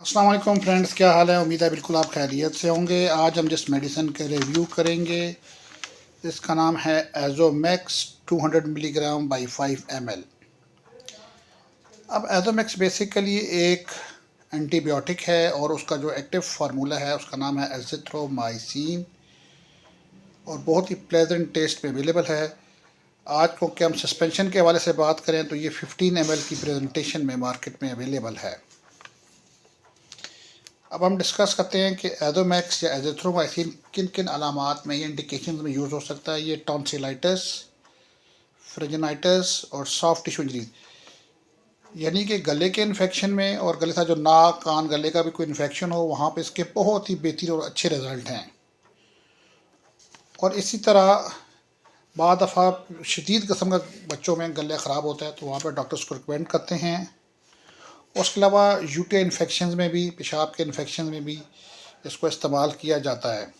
अस्सलाम वालेकुम फ्रेंड्स, क्या हाल है। उम्मीद है बिल्कुल आप खैरियत से होंगे। आज हम जिस मेडिसिन के रिव्यू करेंगे इसका नाम है एजोमैक्स 200 मिलीग्राम बाई 5 ml। अब एजोमैक्स बेसिकली एक एंटीबायोटिक है और उसका जो एक्टिव फार्मूला है उसका नाम है एजिथ्रोमाइसिन और बहुत ही प्लेजेंट टेस्ट में अवेलेबल है। आज क्योंकि हम सस्पेंशन के हवाले से बात करें तो ये 15 ml की प्रेजेंटेशन में मार्केट में अवेलेबल है। अब हम डिस्कस करते हैं कि एजोमैक्स या एजिथ्रोमाइसिन किन किन अलामात में या इंडिकेशन में यूज़ हो सकता है। ये टॉन्सिलाइटिस, फ्रिंजाइटिस और सॉफ्ट टिश्यू इंजरी, यानी कि गले के इन्फेक्शन में और गले का जो नाक कान गले का भी कोई इन्फेक्शन हो वहाँ पे इसके बहुत ही बेहतरीन और अच्छे रिज़ल्ट हैं। और इसी तरह बाद दफ़ा शदीद किस्म का बच्चों में गले ख़राब होता है तो वहाँ पर डॉक्टर्स को रिकमेंड करते हैं। उसके अलावा यूटी इन्फेक्शन में भी, पेशाब के इन्फेक्शन में भी इसको इस्तेमाल किया जाता है।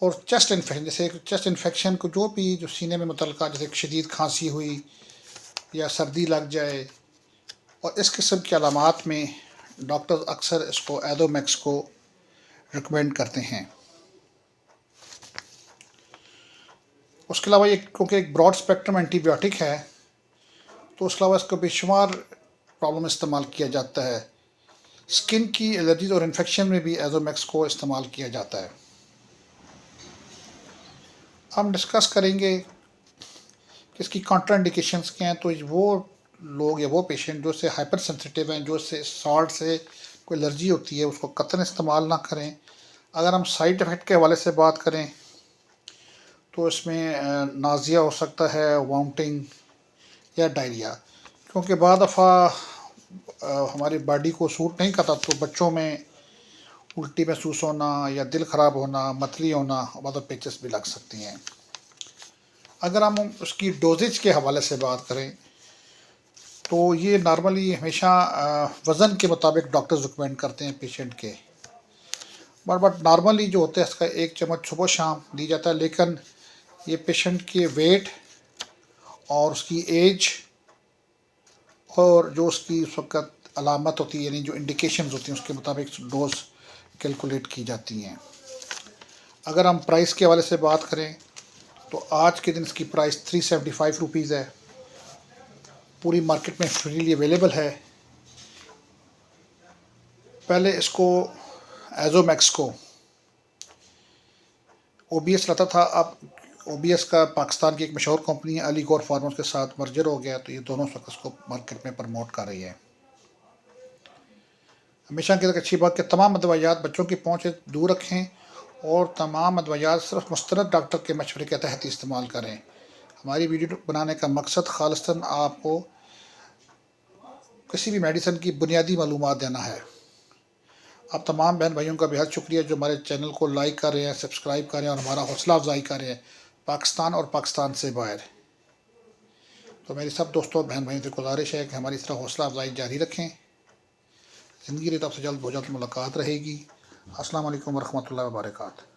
और चेस्ट इन्फेक्शन, जैसे चेस्ट इन्फेक्शन को जो सीने में मुतल्लका जैसे शदीद खांसी हुई या सर्दी लग जाए और इस किस्म की अलामात में डॉक्टर अक्सर इसको एजोमैक्स को रिकमेंड करते हैं। उसके अलावा ये क्योंकि एक ब्रॉड स्पेक्ट्रम एंटीबायोटिक है तो उसके अलावा इसको बेशुमार प्रॉब्लम इस्तेमाल किया जाता है। स्किन की एलर्जीज और इन्फेक्शन में भी एजोमैक्स को इस्तेमाल किया जाता है। हम डिस्कस करेंगे कि इसकी कॉन्ट्राइंडिकेशंस क्या हैं। तो वो लोग या वो पेशेंट जो से हाइपर सेंसिटिव हैं, जो से सॉल्ट से कोई एलर्जी होती है, उसको कतई इस्तेमाल ना करें। अगर हम साइड इफ़ेक्ट के हवाले से बात करें तो इसमें नाज़िया हो सकता है, वॉमिटिंग या डायरिया, क्योंकि बाद दफ़ा हमारी बॉडी को सूट नहीं करता तो बच्चों में उल्टी महसूस होना या दिल ख़राब होना, मतली होना और बाद पेचेस भी लग सकती हैं। अगर हम उसकी डोजेज के हवाले से बात करें तो ये नॉर्मली हमेशा वज़न के मुताबिक डॉक्टर्स रिकमेंड करते हैं पेशेंट के। बट नॉर्मली जो होता है इसका 1 चम्मच सुबह शाम दी जाता है, लेकिन ये पेशेंट के वेट और उसकी एज और जो उसकी उस वक्त अलामत होती है, यानी जो इंडिकेशंस होती हैं, उसके मुताबिक डोज कैलकुलेट की जाती हैं। अगर हम प्राइस के हवाले से बात करें तो आज के दिन इसकी प्राइस 375 रुपीज़ है। पूरी मार्केट में फ्रीली अवेलेबल है। पहले इसको एजोमैक्स को ओबीएस लाता था, अब ओबीएस का पाकिस्तान की एक मशहूर कंपनी है अली गौर फार्मर्स के साथ मर्जर हो गया, तो ये दोनों वक्त इसको मार्केट में प्रमोट कर रही है। हमेशा की अच्छी बात कि तमाम अदवायात बच्चों की पहुँच से दूर रखें और तमाम अदवायात सिर्फ मुस्तनद डॉक्टर के मशवरे के तहत इस्तेमाल करें। हमारी वीडियो बनाने का मकसद खालिस्तन आपको किसी भी मेडिसिन की बुनियादी मालूमात देना है। आप तमाम बहन भाइयों का बेहद शुक्रिया जो हमारे चैनल को लाइक कर रहे हैं, सब्सक्राइब कर रहे हैं और हमारा हौसला अफजाई कर रहे हैं पाकिस्तान और पाकिस्तान से बाहर। तो मेरी सब दोस्तों बहन भाइयों से गुजारिश है कि हमारी इस तरह हौसला अफजाई जारी रखें। ज़िंदगी रही तो आपसे जल्द बहुत जल्द मुलाकात रहेगी। अस्सलाम वालेकुम वरहमतुल्लाहि व बरकातहू।